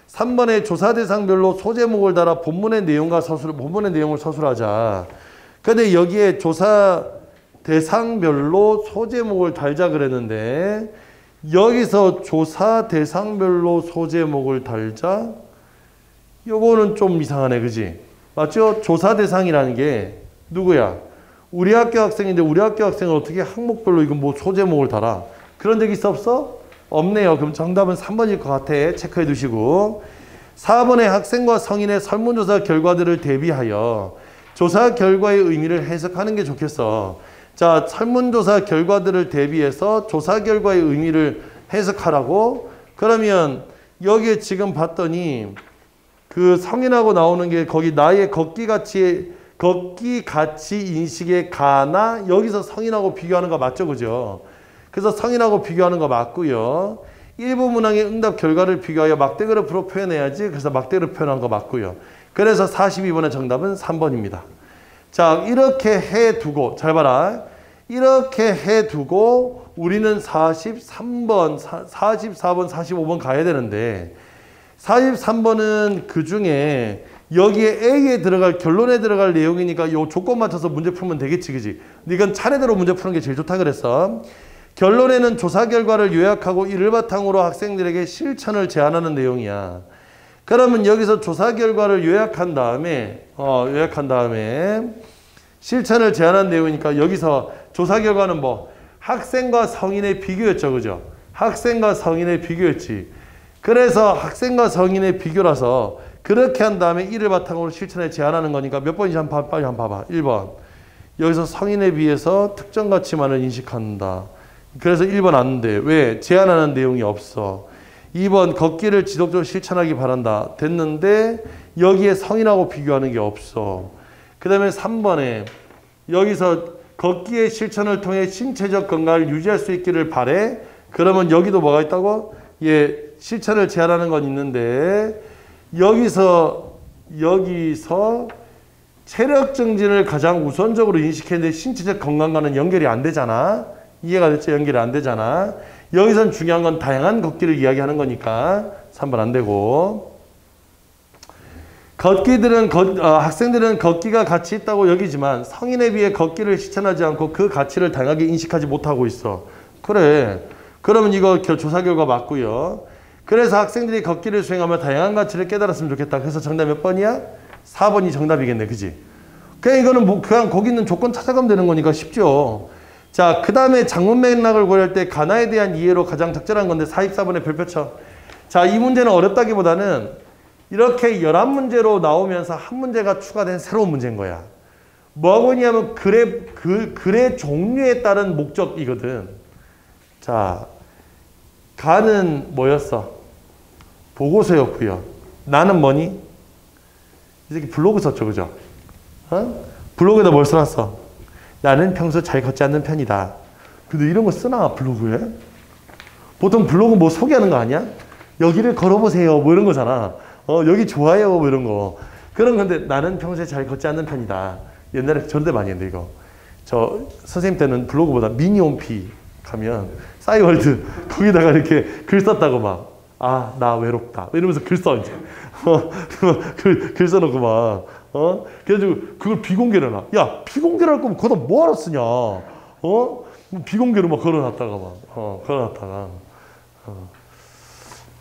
3번에 조사 대상별로 소제목을 달아 본문의 내용을 서술하자. 근데 여기에 조사 대상별로 소제목을 달자 그랬는데 여기서 조사 대상별로 소제목을 달자? 요거는 좀 이상하네, 그지? 맞죠? 조사 대상이라는 게 누구야? 우리 학교 학생인데 우리 학교 학생은 어떻게 항목별로 이거 뭐 소제목을 달아? 그런 적 있어 없어? 없네요. 그럼 정답은 3번일 것 같아. 체크해 두시고. 4번의 학생과 성인의 설문조사 결과들을 대비하여 조사 결과의 의미를 해석하는 게 좋겠어. 자, 설문조사 결과들을 대비해서 조사 결과의 의미를 해석하라고? 그러면 여기에 지금 봤더니 그 성인하고 나오는 게 거기 나의 걷기 가치 인식의 가나 여기서 성인하고 비교하는 거 맞죠? 그죠? 그래서 성인하고 비교하는 거 맞고요. 일부 문항의 응답 결과를 비교하여 막대그래프로 표현해야지. 그래서 막대그래프 표현한 거 맞고요. 그래서 42번의 정답은 3번입니다. 자, 이렇게 해두고 잘 봐라. 이렇게 해두고 우리는 43번, 44번, 45번 가야 되는데 43번은 그 중에 여기에 A에 들어갈 결론에 들어갈 내용이니까 요 조건 맞춰서 문제 풀면 되겠지, 그지? 근데 이건 차례대로 문제 푸는 게 제일 좋다 그랬어. 결론에는 조사 결과를 요약하고 이를 바탕으로 학생들에게 실천을 제안하는 내용이야. 그러면 여기서 조사 결과를 요약한 다음에 실천을 제안한 내용이니까 여기서 조사 결과는 뭐 학생과 성인의 비교였죠, 그죠? 학생과 성인의 비교였지. 그래서 학생과 성인의 비교라서 그렇게 한 다음에 이를 바탕으로 실천에 제안하는 거니까 몇 번인지 빨리 한번 봐봐. 1번. 여기서 성인에 비해서 특정 가치만을 인식한다. 그래서 1번 안 돼. 왜? 제안하는 내용이 없어. 2번 걷기를 지속적으로 실천하기 바란다. 됐는데 여기에 성인하고 비교하는 게 없어. 그 다음에 3번에 여기서 걷기의 실천을 통해 신체적 건강을 유지할 수 있기를 바래. 그러면 여기도 뭐가 있다고? 예, 실천을 제안하는 건 있는데 여기서 체력 증진을 가장 우선적으로 인식했는데 신체적 건강과는 연결이 안 되잖아. 이해가 됐죠? 연결이 안 되잖아. 여기선 중요한 건 다양한 걷기를 이야기하는 거니까 3번 안 되고. 학생들은 걷기가 가치 있다고 여기지만 성인에 비해 걷기를 실천하지 않고 그 가치를 다양하게 인식하지 못하고 있어. 그래. 그러면 이거 조사 결과 맞고요. 그래서 학생들이 걷기를 수행하며 다양한 가치를 깨달았으면 좋겠다. 그래서 정답 몇 번이야? 4번이 정답이겠네. 그지? 그냥 이거는 뭐 그냥 거기 있는 조건 찾아가면 되는 거니까 쉽죠. 자, 그 다음에 장문 맥락을 고려할 때 가나에 대한 이해로 가장 적절한 건데 44번의 별표 쳐. 자, 이 문제는 어렵다기보다는 이렇게 11문제로 나오면서 한 문제가 추가된 새로운 문제인 거야. 뭐하고 있냐면 글의 종류에 따른 목적이거든. 자, 가는 뭐였어? 보고서였고요. 나는 뭐니? 이 새끼 블로그 썼죠, 그죠? 블로그에다 뭘 써놨어? 나는 평소 잘 걷지 않는 편이다. 근데 이런 거 쓰나, 블로그에? 보통 블로그 뭐 소개하는 거 아니야? 여기를 걸어보세요, 뭐 이런 거잖아. 여기 좋아요, 뭐 이런 거. 그런 건데 나는 평소에 잘 걷지 않는 편이다. 옛날에 저런데 많이 했는데 이거. 저 선생님 때는 블로그보다 미니홈피 가면 싸이월드 거기다가 이렇게 글 썼다고 막. 아, 나 외롭다. 이러면서 글 써, 이제. 글 써놓고 막. 그래가지고 그걸 비공개를 해놔. 야, 비공개를 할 거면 거기다 뭐하러 쓰냐. 뭐 비공개로 막 걸어놨다가 걸어놨다가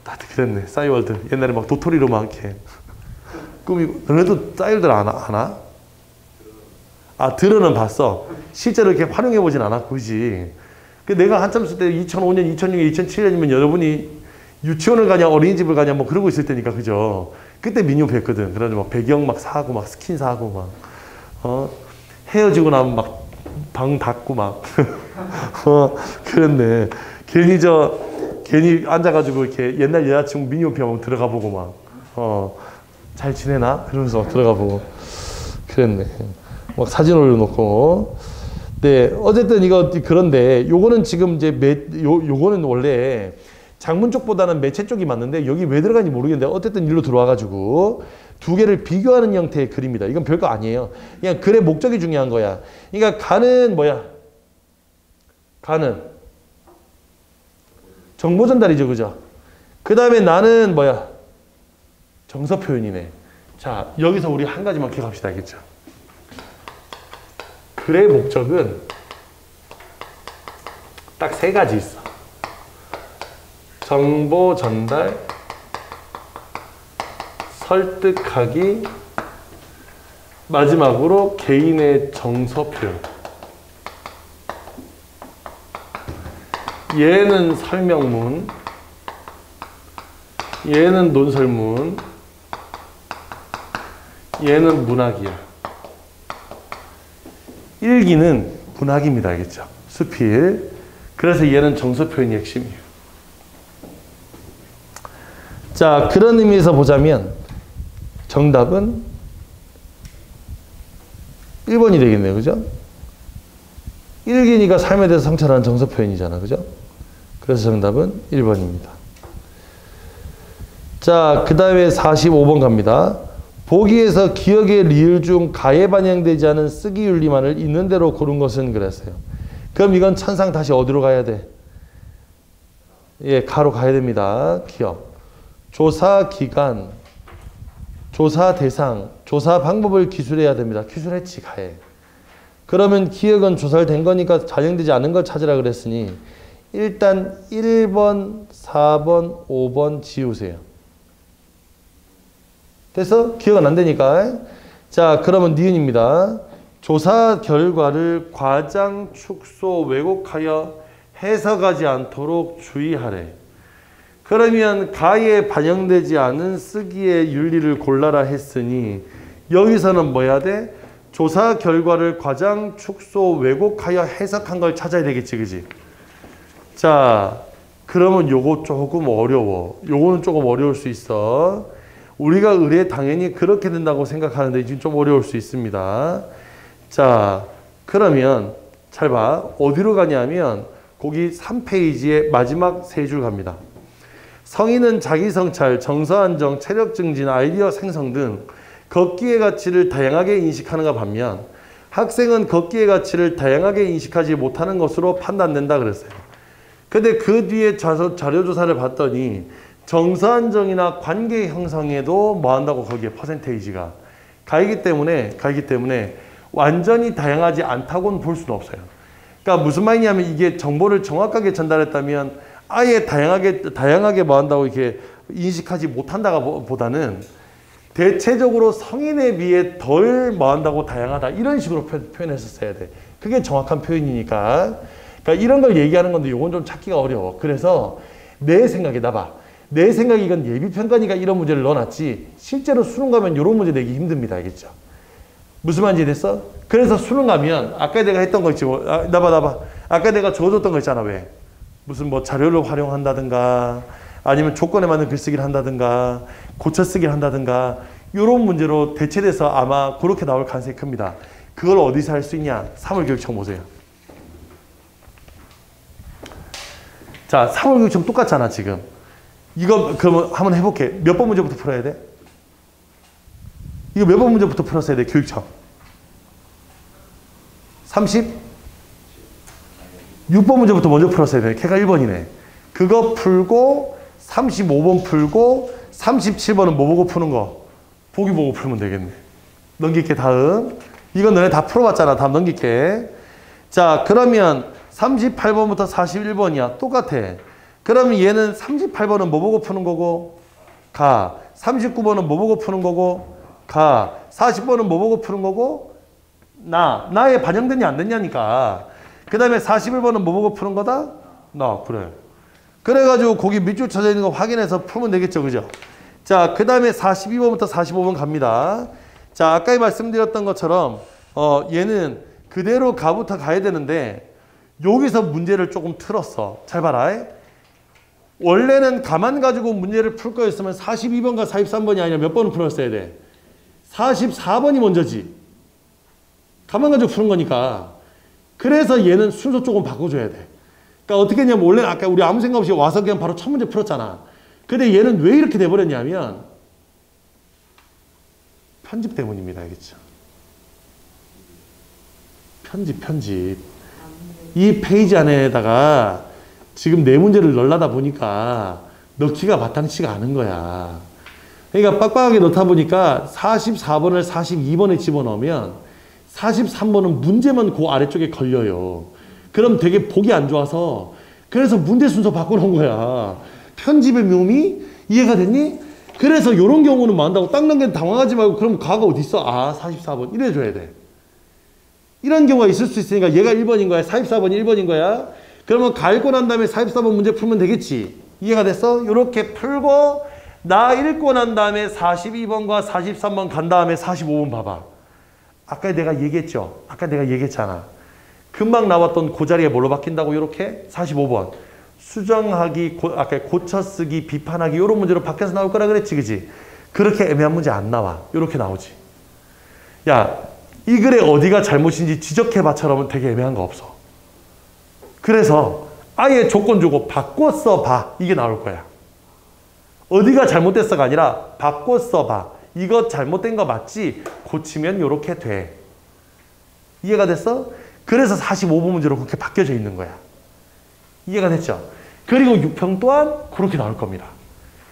다들 그랬네. 싸이월드 옛날에 막 도토리로 막 이렇게 꾸미고. 너네도 싸이월드 아나? 아, 들어는 봤어. 실제로 이렇게 활용해보진 않았고, 그지? 내가 한참 쓸 때 2005년, 2006년, 2007년이면 여러분이 유치원을 가냐, 어린이집을 가냐, 뭐 그러고 있을 때니까, 그죠? 그때 미니홈피 했거든. 그래가지고 막 배경 막 사고, 막 스킨 사고, 막, 헤어지고 나면 막 방 닫고 막, 그랬네. 괜히 앉아가지고 이렇게 옛날 여자친구 미니홈피 한번 들어가 보고 막, 잘 지내나? 그러면서 들어가 보고. 그랬네. 막 사진 올려놓고. 네, 어쨌든 이거 그런데 요거는 지금 이제 요거는 원래 장문 쪽보다는 매체 쪽이 맞는데 여기 왜 들어가는지 모르겠는데 어쨌든 일로 들어와가지고 두 개를 비교하는 형태의 글입니다. 이건 별거 아니에요. 그냥 글의 목적이 중요한 거야. 그러니까 가는 뭐야? 가는 정보 전달이죠, 그죠? 그 다음에 나는 뭐야? 정서 표현이네. 자, 여기서 우리 한 가지만 기억합시다, 알겠죠? 글의 목적은 딱 세 가지 있어. 정보 전달, 설득하기, 마지막으로 개인의 정서 표현. 얘는 설명문, 얘는 논설문, 얘는 문학이야. 일기는 문학입니다. 알겠죠? 수필. 그래서 얘는 정서 표현이 핵심이에요. 자, 그런 의미에서 보자면 정답은 1번이 되겠네요. 그죠? 일기니까 삶에 대해서 성찰하는 정서 표현이잖아. 그죠? 그래서 정답은 1번입니다. 자, 그 다음에 45번 갑니다. 보기에서 기억의 리을 중 가에 반영되지 않은 쓰기 윤리만을 있는 대로 고른 것은 그랬어요. 그럼 이건 천상 다시 어디로 가야 돼? 예, 가로 가야 됩니다. 기억. 조사 기간, 조사 대상, 조사 방법을 기술해야 됩니다. 기술했지, 가에. 그러면 기억은 조사된 거니까 반영되지 않은 걸 찾으라 그랬으니 일단 1번, 4번, 5번 지우세요. 됐어? 기억은 안 되니까. 자, 그러면 니은입니다. 조사 결과를 과장, 축소, 왜곡하여 해석하지 않도록 주의하래. 그러면 가에 반영되지 않은 쓰기의 윤리를 골라라 했으니 여기서는 뭐 해야 돼? 조사 결과를 과장, 축소, 왜곡하여 해석한 걸 찾아야 되겠지, 그지? 자, 그러면 요거 조금 어려워. 요거는 조금 어려울 수 있어. 우리가 의뢰 당연히 그렇게 된다고 생각하는데 지금 좀 어려울 수 있습니다. 자, 그러면 잘 봐. 어디로 가냐면 거기 3페이지의 마지막 세 줄 갑니다. 성인은 자기 성찰, 정서 안정, 체력 증진, 아이디어 생성 등 걷기의 가치를 다양하게 인식하는가 반면 학생은 걷기의 가치를 다양하게 인식하지 못하는 것으로 판단된다 그랬어요. 근데 그 뒤에 자료조사를 봤더니 정서 안정이나 관계 형성에도 뭐 한다고 거기에 퍼센테이지가 가이기 때문에 완전히 다양하지 않다고는 볼 수는 없어요. 그러니까 무슨 말이냐면 이게 정보를 정확하게 전달했다면 아예 다양하게 뭐 한다고 이렇게 인식하지 못한다가 보다는 대체적으로 성인에 비해 덜 뭐 한다고 다양하다 이런 식으로 표현했었어야 돼. 그게 정확한 표현이니까. 그러니까 이런 걸 얘기하는 건데 이건 좀 찾기가 어려워. 그래서 내 생각에 나봐. 내 생각에 이건 예비평가니까 이런 문제를 넣어놨지 실제로 수능 가면 이런 문제 내기 힘듭니다. 알겠죠? 무슨 말인지 됐어? 그래서 수능 가면 아까 내가 했던 거 있지. 나봐. 아까 내가 적어줬던 거 있잖아. 왜? 무슨 뭐 자료를 활용한다든가 아니면 조건에 맞는 글쓰기를 한다든가 고쳐쓰기를 한다든가 이런 문제로 대체돼서 아마 그렇게 나올 가능성이 큽니다. 그걸 어디서 할 수 있냐? 3월교육청 보세요. 자, 3월교육청 똑같잖아 지금. 이거 그러면 한번 해볼게. 몇 번 문제부터 풀어야 돼? 이거 몇 번 문제부터 풀었어야 돼? 교육청. 36번 문제부터 먼저 풀었어야 돼. 걔가 1번이네. 그거 풀고 35번 풀고 37번은 뭐 보고 푸는 거? 보기 보고 풀면 되겠네. 넘길게 다음. 이건 너네 다 풀어봤잖아. 다음 넘길게. 자, 그러면 38번부터 41번이야. 똑같아. 그러면 얘는 38번은 뭐 보고 푸는 거고? 가. 39번은 뭐 보고 푸는 거고? 가. 40번은 뭐 보고 푸는 거고? 나에 반영됐냐 안 됐냐니까. 그 다음에 41번은 뭐 보고 푸는 거다? 나. 그래. 그래가지고 거기 밑줄 쳐져 있는 거 확인해서 풀면 되겠죠. 그죠? 자, 그 다음에 42번부터 45번 갑니다. 자, 아까 말씀드렸던 것처럼 얘는 그대로 가부터 가야 되는데 여기서 문제를 조금 틀었어. 잘 봐라. 원래는 가만 가지고 문제를 풀 거였으면 42번과 43번이 아니라 몇 번을 풀었어야 돼? 44번이 먼저지. 가만 가지고 푸는 거니까. 그래서 얘는 순서 조금 바꿔줘야 돼. 그러니까 어떻게 했냐면 원래는 아까 우리 아무 생각 없이 와서 그냥 바로 첫 문제 풀었잖아. 근데 얘는 왜 이렇게 돼버렸냐면 편집 때문입니다. 알겠죠? 편집. 이 페이지 안에다가 지금 네 문제를 넣으려다 보니까 넣기가 마땅치가 않은 거야. 그러니까 빡빡하게 넣다 보니까 44번을 42번에 집어넣으면 43번은 문제만 그 아래쪽에 걸려요. 그럼 되게 보기 안 좋아서 그래서 문제 순서 바꿔놓은 거야. 편집의 묘미? 이해가 됐니? 그래서 이런 경우는 뭐 한다고 딱 넘기면 당황하지 말고 그럼 가가 어디 있어? 아 44번 이래줘야 돼. 이런 경우가 있을 수 있으니까 얘가 1번인 거야. 44번이 1번인 거야. 그러면 가 읽고 난 다음에 44번 문제 풀면 되겠지. 이해가 됐어? 이렇게 풀고 나 읽고 난 다음에 42번과 43번 간 다음에 45번 봐봐. 아까 내가 얘기했죠? 아까 내가 얘기했잖아. 금방 나왔던 그 자리에 뭘로 바뀐다고? 이렇게 45번. 수정하기, 아까 고쳐쓰기, 비판하기 이런 문제로 바뀌어서 나올 거라 그랬지. 그지? 그렇게 애매한 문제 안 나와. 이렇게 나오지. 야, 이 글에 어디가 잘못인지 지적해봐처럼은 되게 애매한 거 없어. 그래서 아예 조건 주고 바꿔 써봐. 이게 나올 거야. 어디가 잘못됐어가 아니라 바꿔 써봐. 이거 잘못된 거 맞지? 고치면 이렇게 돼. 이해가 됐어? 그래서 45번 문제로 그렇게 바뀌어져 있는 거야. 이해가 됐죠? 그리고 6평 또한 그렇게 나올 겁니다.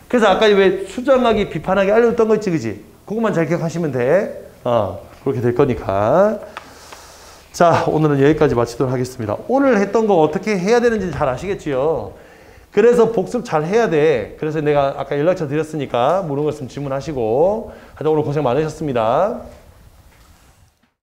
그래서 아까 왜 수정하기, 비판하기 알려줬던 거 있지, 그지? 그것만 잘 기억하시면 돼. 그렇게 될 거니까. 자, 오늘은 여기까지 마치도록 하겠습니다. 오늘 했던 거 어떻게 해야 되는지 잘 아시겠지요? 그래서 복습 잘 해야 돼. 그래서 내가 아까 연락처 드렸으니까 모르는 거 있으면 질문하시고. 하여튼 오늘 고생 많으셨습니다.